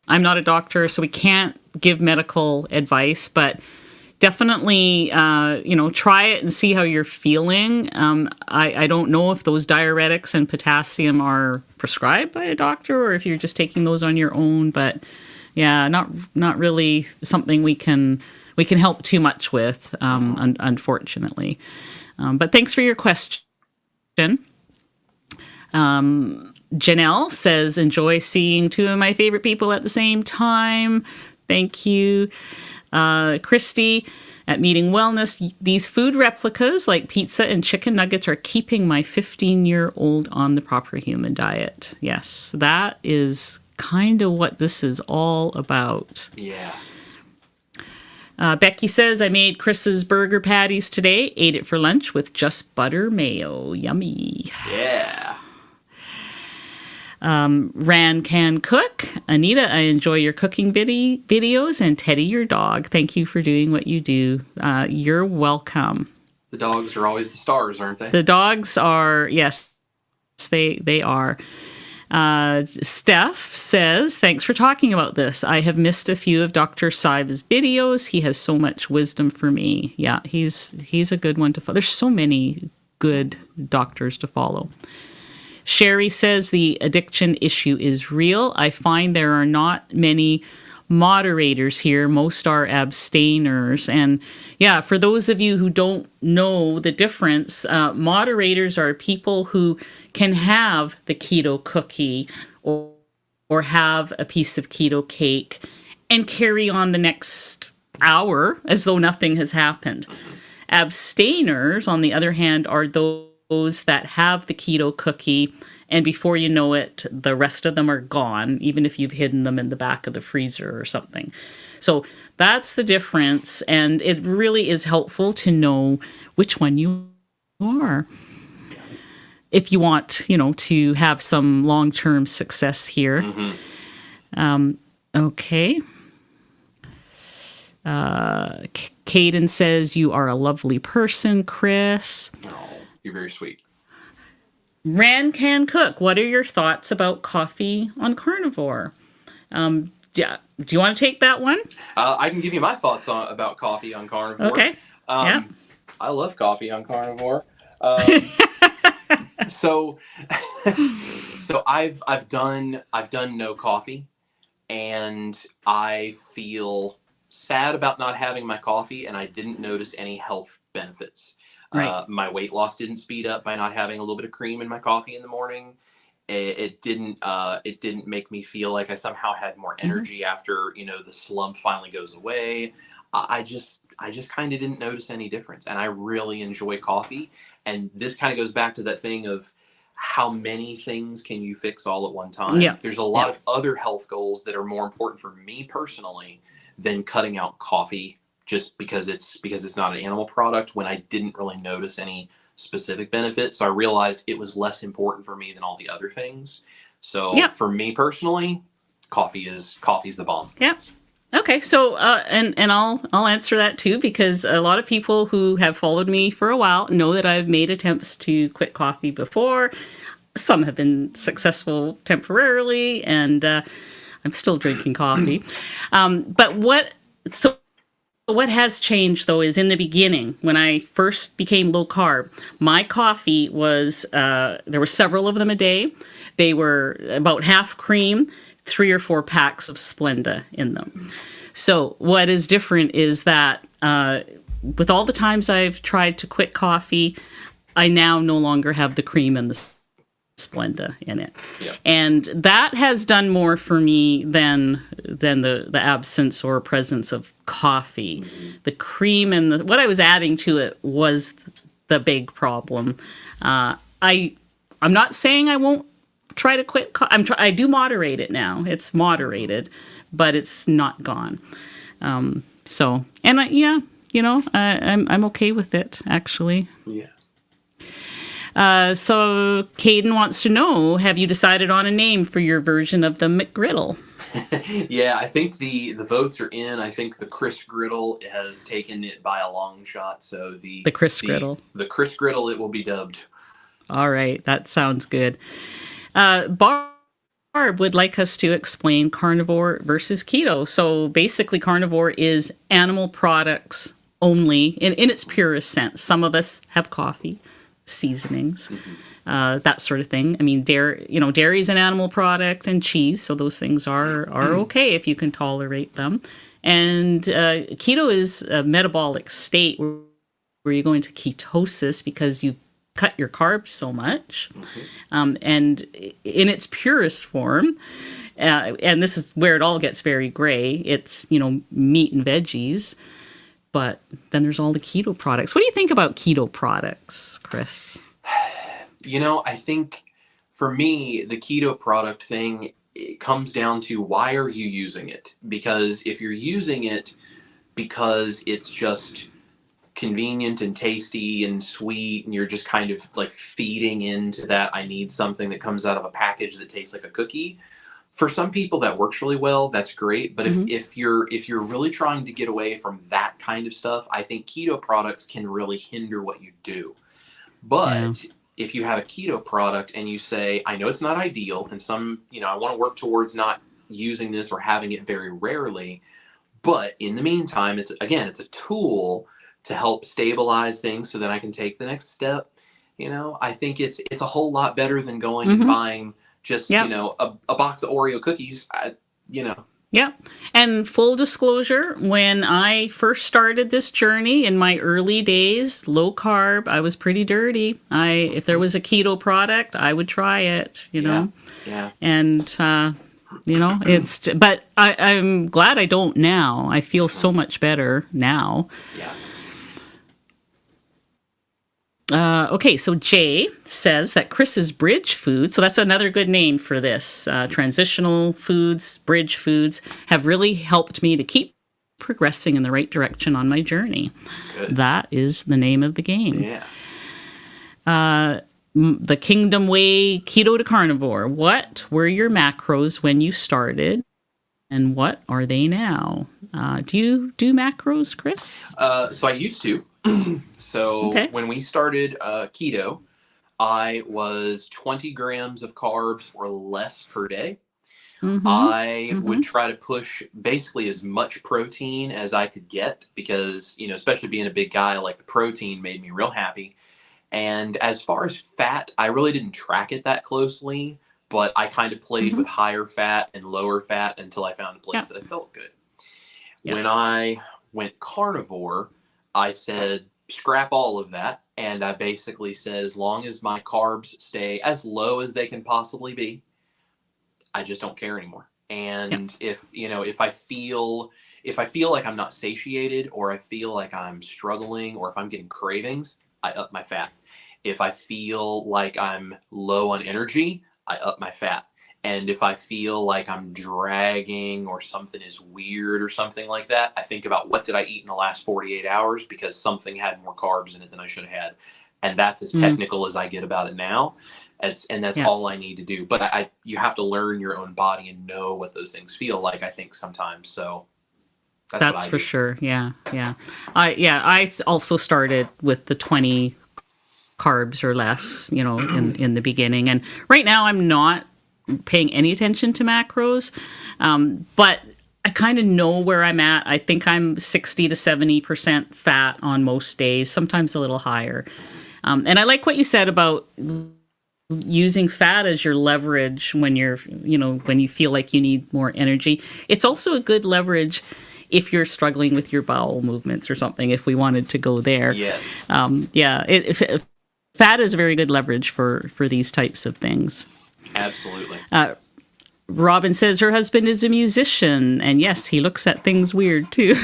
I'm not a doctor, so we can't give medical advice, but definitely, try it and see how you're feeling. I don't know if those diuretics and potassium are prescribed by a doctor or if you're just taking those on your own, but yeah, not really something we can help too much with, unfortunately. But thanks for your question. Janelle says, enjoy seeing two of my favorite people at the same time. Thank you. Christy at Meeting Wellness, these food replicas like pizza and chicken nuggets are keeping my 15-year-old on the proper human diet. Yes, that is kind of what this is all about. Yeah. Becky says, I made Chris's burger patties today, ate it for lunch with just butter mayo. Yummy. Yeah. Ran Can Cook. Anita, I enjoy your cooking videos, and Teddy, your dog. Thank you for doing what you do. You're welcome. The dogs are always the stars, aren't they? The dogs are, yes, they are. Steph says, thanks for talking about this. I have missed a few of Dr. Saiva's videos. He has so much wisdom for me. Yeah, he's a good one to follow. There's so many good doctors to follow. Sherry says the addiction issue is real. I find there are not many moderators here. Most are abstainers. And yeah, for those of you who don't know the difference, moderators are people who can have the keto cookie or have a piece of keto cake and carry on the next hour as though nothing has happened. Abstainers, on the other hand, are those that have the keto cookie, and before you know it, the rest of them are gone, even if you've hidden them in the back of the freezer or something. So that's the difference, and it really is helpful to know which one you are if you want, to have some long-term success here. Mm-hmm. Okay. Caden says, you are a lovely person, Chris. Oh, you're very sweet. Ran Can Cook, what are your thoughts about coffee on Carnivore? Do you want to take that one? I can give you my thoughts about coffee on Carnivore. Okay. Yeah. I love coffee on Carnivore. So I've done no coffee, and I feel sad about not having my coffee, and I didn't notice any health benefits. Right. My weight loss didn't speed up by not having a little bit of cream in my coffee in the morning. It didn't make me feel like I somehow had more energy after, the slump finally goes away. I just kind of didn't notice any difference, and I really enjoy coffee. And this kind of goes back to that thing of how many things can you fix all at one time? Yeah. There's a lot of other health goals that are more important for me personally than cutting out coffee just because it's not an animal product, when I didn't really notice any specific benefits. So I realized it was less important for me than all the other things. So for me personally, coffee's the bomb. Yeah. Okay. So, and I'll answer that too, because a lot of people who have followed me for a while know that I've made attempts to quit coffee before. Some have been successful temporarily, and I'm still drinking coffee. So what has changed though is in the beginning, when I first became low carb, my coffee was, there were several of them a day. They were about half cream, 3 or 4 packs of Splenda in them. So what is different is that with all the times I've tried to quit coffee, I now no longer have the cream and the Splenda in it. Yeah. And that has done more for me than the absence or presence of coffee. Mm-hmm. The cream and what I was adding to it was the big problem. I'm not saying I won't try to quit. I do moderate it now. It's moderated, but it's not gone. I'm okay with it actually. Yeah. So Caden wants to know, have you decided on a name for your version of the McGriddle? Yeah, I think the votes are in. I think the Chris Griddle has taken it by a long shot. So the Chris Griddle. The Chris Griddle, it will be dubbed. All right, that sounds good. Barb would like us to explain carnivore versus keto. So basically carnivore is animal products only in its purest sense. Some of us have coffee, seasonings, that sort of thing. I mean, dairy is an animal product, and cheese, so those things are okay if you can tolerate them. And keto is a metabolic state where you go into ketosis because you cut your carbs so much, and in its purest form. And this is where it all gets very gray. It's meat and veggies. But then there's all the keto products. What do you think about keto products, Chris? I think for me, the keto product thing, it comes down to why are you using it? Because if you're using it because it's just convenient and tasty and sweet, and you're just kind of like feeding into that, I need something that comes out of a package that tastes like a cookie. For some people that works really well, that's great. But if you're really trying to get away from that kind of stuff, I think keto products can really hinder what you do. But if you have a keto product and you say, I know it's not ideal, and I want to work towards not using this or having it very rarely, but in the meantime, it's a tool to help stabilize things so that I can take the next step. I think it's a whole lot better than going and buying just, a box of Oreo cookies, Yeah. And full disclosure, when I first started this journey in my early days, low carb, I was pretty dirty. If there was a keto product, I would try it, know. Yeah. And, but I'm glad I don't now. I feel so much better now. Yeah. Okay, so Jay says that Chris's bridge foods, so that's another good name for this, transitional foods, bridge foods, have really helped me to keep progressing in the right direction on my journey. Good. That is the name of the game. Yeah. The Kingdom Way Keto to Carnivore. What were your macros when you started, and what are they now? Do you do macros, Chris? So I used to. So when we started keto, I was 20 grams of carbs or less per day. I would try to push basically as much protein as I could get because, especially being a big guy, like the protein made me real happy. And as far as fat, I really didn't track it that closely, but I kind of played with higher fat and lower fat until I found a place that I felt good. When I went carnivore, I said, scrap all of that. And I basically said, as long as my carbs stay as low as they can possibly be, I just don't care anymore. And if I feel like I'm not satiated, or I feel like I'm struggling, or if I'm getting cravings, I up my fat. If I feel like I'm low on energy, I up my fat. And if I feel like I'm dragging or something is weird or something like that, I think about what did I eat in the last 48 hours because something had more carbs in it than I should have had. And that's as technical as I get about it now. That's all I need to do. But you have to learn your own body and know what those things feel like, I think, sometimes. So that's for sure. Yeah. I also started with the 20 carbs or less, in the beginning. And right now I'm not paying any attention to macros. But I kind of know where I'm at. I think I'm 60 to 70% fat on most days, sometimes a little higher. And I like what you said about using fat as your leverage when when you feel like you need more energy. It's also a good leverage if you're struggling with your bowel movements or something, if we wanted to go there. Yes. Fat is a very good leverage for these types of things. Absolutely. Robin says her husband is a musician, and yes, he looks at things weird too.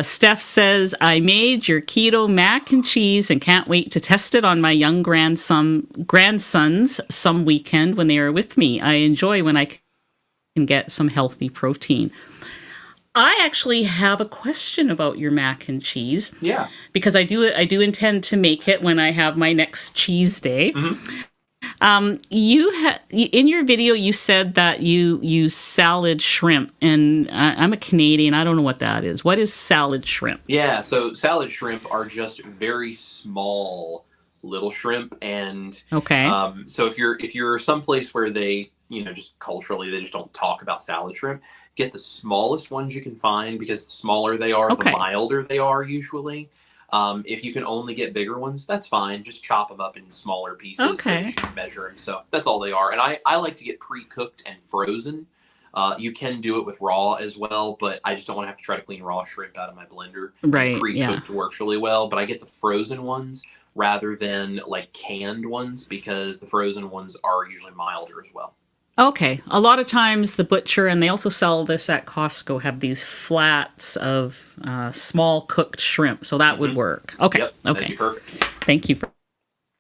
Steph says, I made your keto mac and cheese and can't wait to test it on my young grandsons some weekend when they are with me. I enjoy when I can get some healthy protein. I actually have a question about your mac and cheese. Yeah. Because I do intend to make it when I have my next cheese day. Mm-hmm. In your video, you said that you use salad shrimp, and I'm a Canadian. I don't know what that is. What is salad shrimp? Yeah, so salad shrimp are just very small little shrimp, and okay. So if you're someplace where they, just culturally they just don't talk about salad shrimp, get the smallest ones you can find, because the smaller they are, the milder they are usually. If you can only get bigger ones, that's fine. Just chop them up in smaller pieces so you can measure them. So that's all they are. And I like to get pre-cooked and frozen. You can do it with raw as well, but I just don't want to have to try to clean raw shrimp out of my blender. Right. Pre-cooked works really well, but I get the frozen ones rather than like canned ones, because the frozen ones are usually milder as well. Okay. A lot of times the butcher, and they also sell this at Costco, have these flats of small cooked shrimp. So that would work. Okay. Yep, okay. That'd be perfect. Thank you for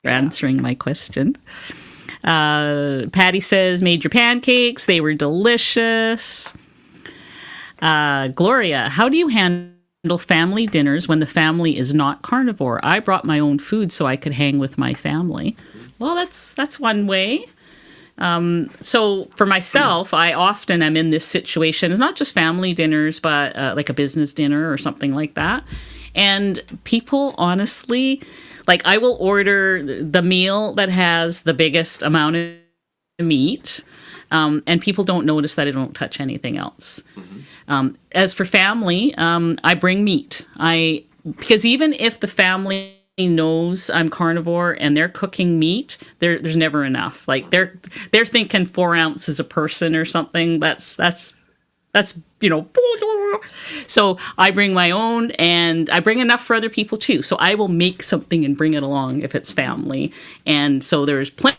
answering my question. Patty says, made your pancakes. They were delicious. Gloria, how do you handle family dinners when the family is not carnivore? I brought my own food so I could hang with my family. Well, that's one way. So for myself, I often am in this situation. It's not just family dinners, but like a business dinner or something like that. And people honestly, like I will order the meal that has the biggest amount of meat. And people don't notice that I don't touch anything else. As for family, I bring meat. Because even if the family knows I'm carnivore and they're cooking meat, there's never enough. Like they're thinking 4 ounces a person or something. That's So I bring my own, and I bring enough for other people too. So I will make something and bring it along if it's family. And so there's plenty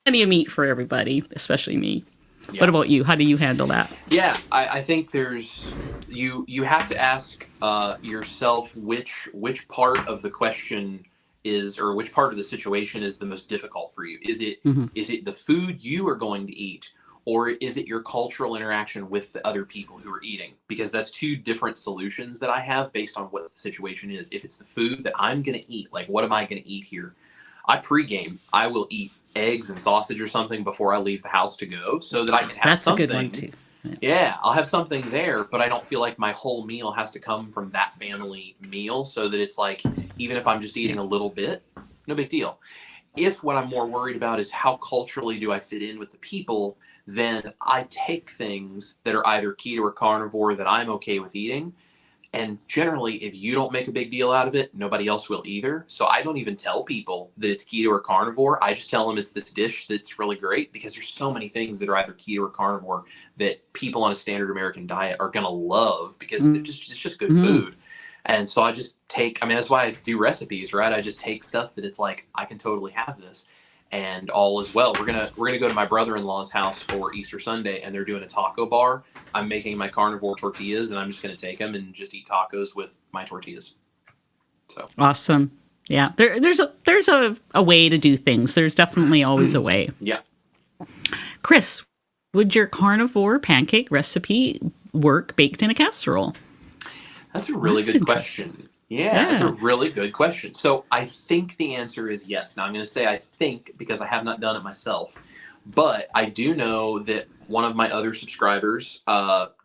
of meat for everybody, especially me. Yeah. What about you? How do you handle that? Yeah, I think there's you have to ask yourself which part of the question is, or which part of the situation is the most difficult for you. Is it the food you are going to eat, or is it your cultural interaction with the other people who are eating? Because that's two different solutions that I have based on what the situation is. If it's the food that I'm going to eat, like what am I going to eat here? I pregame. I will eat eggs and sausage or something before I leave the house to go, so that I can have something. That's a good one too. Yeah, I'll have something there, but I don't feel like my whole meal has to come from that family meal, so that it's like, even if I'm just eating a little bit, no big deal. If what I'm more worried about is how culturally do I fit in with the people, then I take things that are either keto or carnivore that I'm okay with eating. And generally, if you don't make a big deal out of it, nobody else will either. So I don't even tell people that it's keto or carnivore. I just tell them it's this dish that's really great, because there's so many things that are either keto or carnivore that people on a standard American diet are going to love, because it's just good food. And so I just take, that's why I do recipes, right? I just take stuff that it's like, I can totally have this. And all is well. We're gonna go to my brother-in-law's house for Easter Sunday, and they're doing a taco bar. I'm making my carnivore tortillas, and I'm just gonna take them and just eat tacos with my tortillas. So awesome. Yeah, there's a way to do things. There's definitely always a way. Yeah. Chris, would your carnivore pancake recipe work baked in a casserole? That's a really good question. Yeah, that's a really good question. So I think the answer is yes. Now I'm going to say I think, because I have not done it myself, but I do know that one of my other subscribers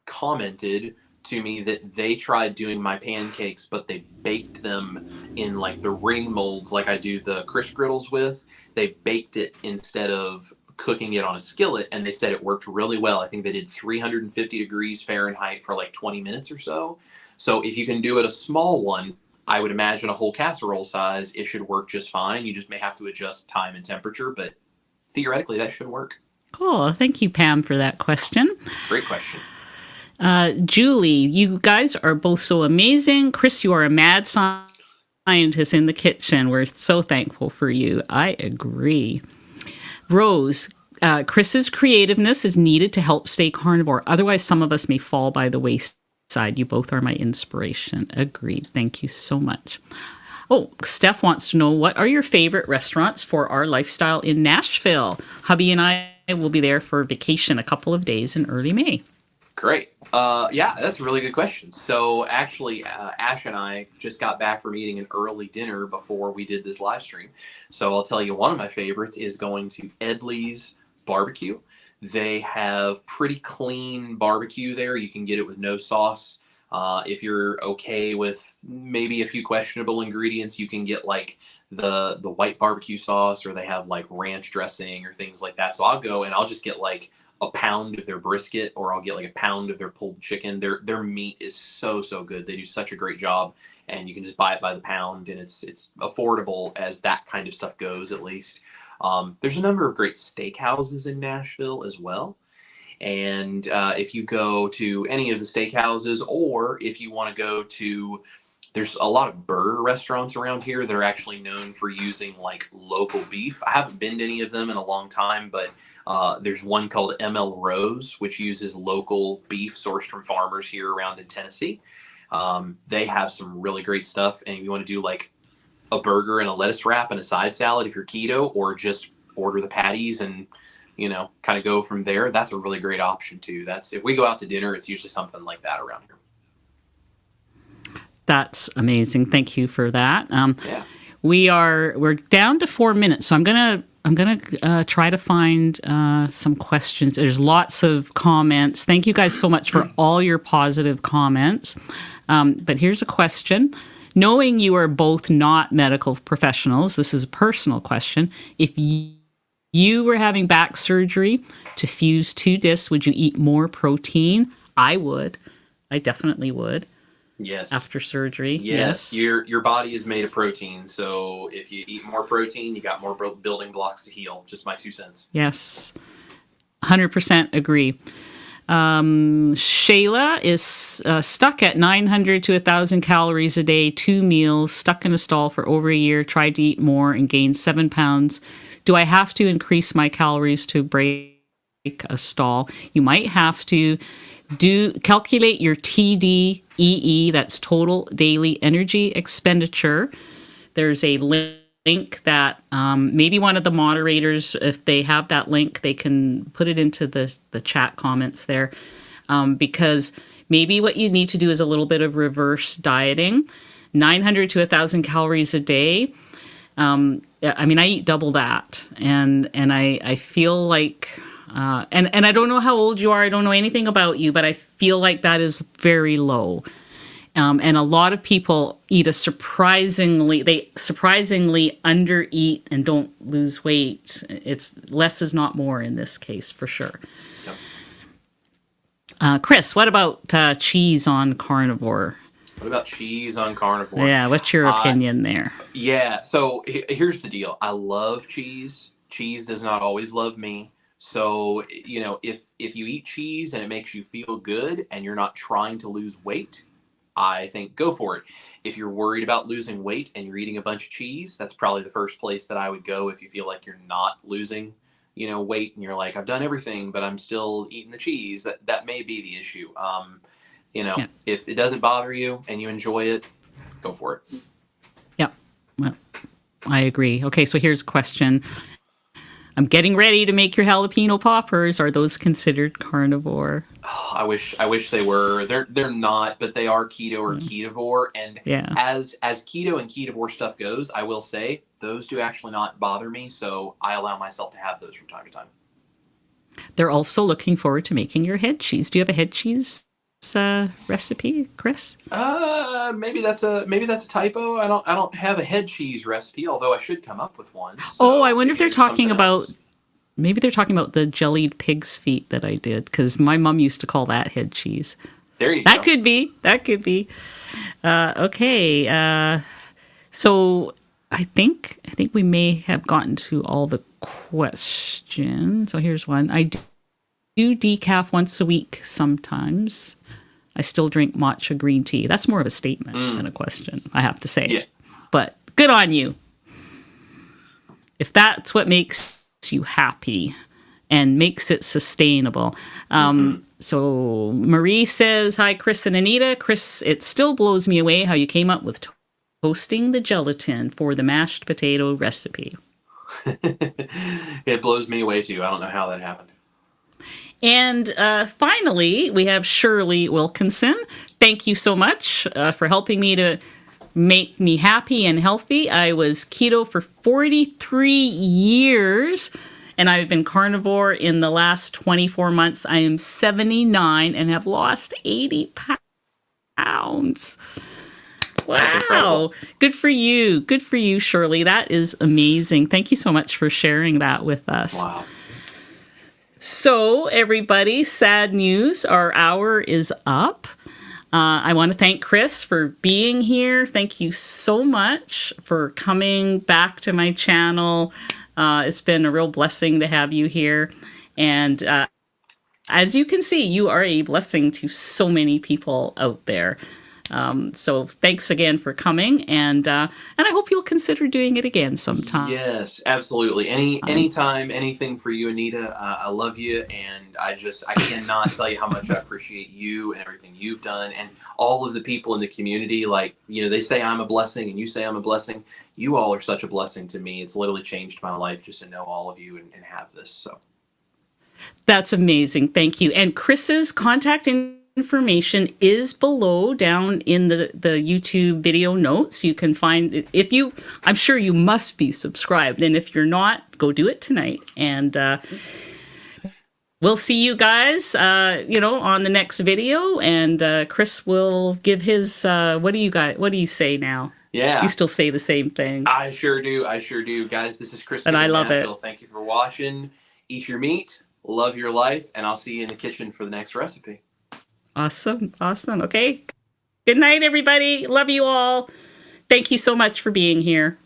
commented to me that they tried doing my pancakes, but they baked them in like the ring molds like I do the crisp griddles with. They baked it instead of cooking it on a skillet, and they said it worked really well. I think they did 350 degrees Fahrenheit for like 20 minutes or so. So if you can do it a small one, I would imagine a whole casserole size, it should work just fine. You just may have to adjust time and temperature, but theoretically that should work. Cool. Thank you, Pam, for that question. Great question. Julie, you guys are both so amazing. Chris, you are a mad scientist in the kitchen. We're so thankful for you. I agree. Rose, Chris's creativeness is needed to help stay carnivore. Otherwise, some of us may fall by the wayside. You both are my inspiration. Agreed. Thank you so much. Oh, Steph wants to know, what are your favorite restaurants for our lifestyle in Nashville? Hubby and I will be there for vacation a couple of days in early May. Great. Yeah, that's a really good question. So actually, Ash and I just got back from eating an early dinner before we did this live stream. So I'll tell you, one of my favorites is going to Edley's Barbecue. They have pretty clean barbecue there. You can get it with no sauce. If you're okay with maybe a few questionable ingredients, you can get like the white barbecue sauce, or they have like ranch dressing or things like that. So I'll go and I'll just get like a pound of their brisket, or I'll get like a pound of their pulled chicken. Their meat is so good. They do such a great job, and you can just buy it by the pound, and it's affordable as that kind of stuff goes, at least. There's a number of great steakhouses in Nashville as well. And if you go to any of the steakhouses, or if you want to go to, there's a lot of burger restaurants around here that are actually known for using like local beef. I haven't been to any of them in a long time, but there's one called ML Rose, which uses local beef sourced from farmers here around in Tennessee. They have some really great stuff. And you want to do like a burger and a lettuce wrap and a side salad if you're keto, or just order the patties and, you know, kind of go from there. That's a really great option too. That's, if we go out to dinner, it's usually something like that around here. That's amazing. Thank you for that. Yeah. We're down to 4 minutes, so I'm gonna try to find some questions. There's lots of comments. Thank you guys so much for all your positive comments. But here's a question. Knowing you are both not medical professionals, this is a personal question. If you were having back surgery to fuse 2 discs, would you eat more protein? I would. I definitely would. Yes. After surgery. Yes. Your body is made of protein. So if you eat more protein, you got more building blocks to heal. Just my 2 cents. Yes. 100% agree. Shayla is stuck at 900 to 1,000 calories a day, 2 meals, stuck in a stall for over a year, tried to eat more and gained 7 pounds. Do I have to increase my calories to break a stall? You might have to calculate your TDEE, that's total daily energy expenditure. There's a link that maybe one of the moderators, if they have that link, they can put it into the chat comments there, because maybe what you need to do is a little bit of reverse dieting. 900 to 1,000 calories a day. I mean, I eat double that, and I feel like, and I don't know how old you are. I don't know anything about you, but I feel like that is very low. And a lot of people eat surprisingly undereat and don't lose weight. It's less is not more in this case, for sure. Yep. Chris, what about cheese on carnivore? What about cheese on carnivore? Yeah, what's your opinion there? Yeah, so here's the deal. I love cheese. Cheese does not always love me. So, you know, if you eat cheese and it makes you feel good and you're not trying to lose weight, I think go for it. If you're worried about losing weight and you're eating a bunch of cheese, that's probably the first place that I would go if you feel like you're not losing, you know, weight and you're like, I've done everything, but I'm still eating the cheese. That may be the issue. You know, if it doesn't bother you and you enjoy it, go for it. Yeah, well, I agree. Okay, so here's a question. I'm getting ready to make your jalapeno poppers. Are those considered carnivore? Oh, I wish they were. They're not, but they are keto or ketovore. And as keto and ketovore stuff goes, I will say those do actually not bother me. So I allow myself to have those from time to time. They're also looking forward to making your head cheese. Do you have a head cheese recipe, Chris? Maybe that's a typo. I don't have a head cheese recipe, although I should come up with one. So I wonder if they're talking about maybe they're talking about the jellied pig's feet that I did, because my mom used to call that head cheese. There you go. That could be. That could be. Okay. So I think we may have gotten to all the questions. So here's one. I do decaf once a week sometimes. I still drink matcha green tea. That's more of a statement than a question, I have to say. Yeah. But good on you. If that's what makes you happy and makes it sustainable. So Marie says, hi, Chris and Anita. Chris, it still blows me away how you came up with toasting the gelatin for the mashed potato recipe. It blows me away too. I don't know how that happened. And finally, we have Shirley Wilkinson. Thank you so much for helping me to make me happy and healthy. I was keto for 43 years, and I've been carnivore in the last 24 months. I am 79 and have lost 80 pounds. Wow. Good for you. Good for you, Shirley. That is amazing. Thank you so much for sharing that with us. Wow. So, everybody, sad news. Our hour is up. I want to thank Chris for being here. Thank you so much for coming back to my channel. It's been a real blessing to have you here. And as you can see, you are a blessing to so many people out there. So thanks again for coming, and I hope you'll consider doing it again sometime. Yes, absolutely. Anytime, anything for you, Anita. I love you, and I cannot tell you how much I appreciate you and everything you've done, and all of the people in the community. Like, they say I'm a blessing, and you say I'm a blessing. You all are such a blessing to me. It's literally changed my life just to know all of you and have this. So that's amazing. Thank you. And Chris's contact information is below down in the YouTube video notes. You can find it. I'm sure you must be subscribed, and if you're not, go do it tonight. And we'll see you guys on the next video, and Chris will give his what do you say now? Yeah, you still say the same thing. I sure do, guys. This is Chris, and I love Nashville. it. Thank you for watching. Eat your meat, love your life, and I'll see you in the kitchen for the next recipe. Awesome. Okay. Good night, everybody. Love you all. Thank you so much for being here.